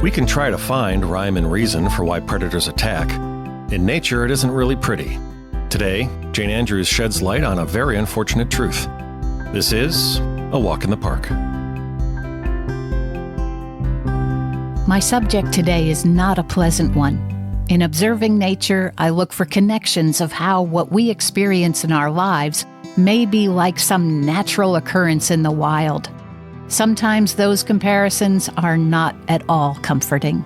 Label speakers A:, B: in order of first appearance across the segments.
A: We can try to find rhyme and reason for why predators attack. In nature, it isn't really pretty. Today, Jane Andrews sheds light on a very unfortunate truth. This is A Walk in the Park.
B: My subject today is not a pleasant one. In observing nature, I look for connections of how what we experience in our lives may be like some natural occurrence in the wild. Sometimes those comparisons are not at all comforting.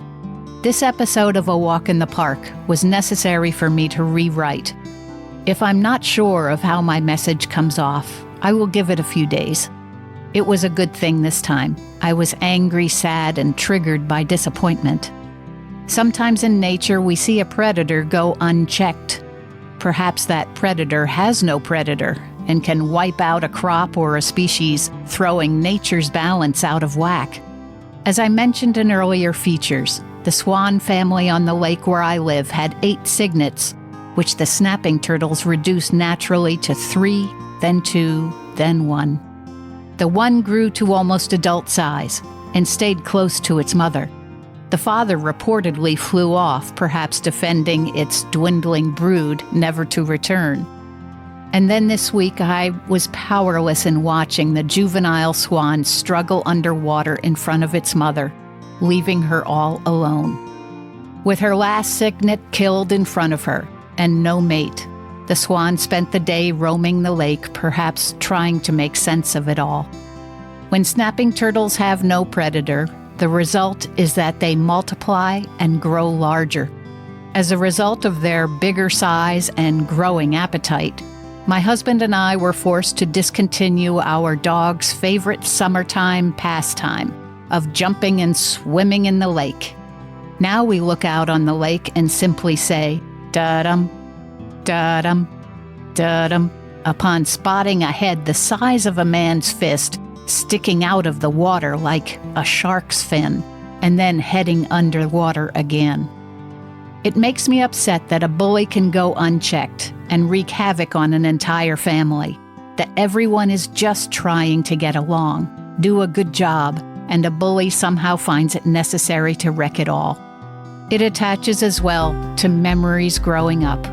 B: This episode of A Walk in the Park was necessary for me to rewrite. If I'm not sure of how my message comes off, I will give it a few days. It was a good thing this time. I was angry, sad, and triggered by disappointment. Sometimes in nature, we see a predator go unchecked. Perhaps that predator has no predator and can wipe out a crop or a species, throwing nature's balance out of whack. As I mentioned in earlier features, the swan family on the lake where I live had 8 cygnets, which the snapping turtles reduced naturally to 3, then 2, then 1. The one grew to almost adult size and stayed close to its mother. The father reportedly flew off, perhaps defending its dwindling brood never to return. And then this week I was powerless in watching the juvenile swan struggle underwater in front of its mother, leaving her all alone. With her last cygnet killed in front of her, and no mate, the swan spent the day roaming the lake, perhaps trying to make sense of it all. When snapping turtles have no predator, the result is that they multiply and grow larger. As a result of their bigger size and growing appetite, my husband and I were forced to discontinue our dog's favorite summertime pastime of jumping and swimming in the lake. Now we look out on the lake and simply say, da-dum, da-dum, da-dum, upon spotting a head the size of a man's fist sticking out of the water like a shark's fin, and then heading underwater again. It makes me upset that a bully can go unchecked and wreak havoc on an entire family, that everyone is just trying to get along, do a good job, and a bully somehow finds it necessary to wreck it all. It attaches as well to memories growing up.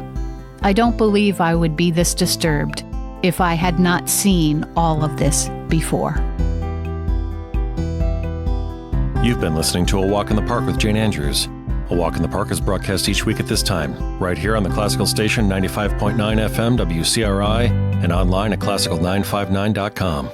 B: I don't believe I would be this disturbed if I had not seen all of this before.
A: You've been listening to A Walk in the Park with Jane Andrews. A Walk in the Park is broadcast each week at this time, right here on the classical station 95.9 FM WCRI and online at classical959.com.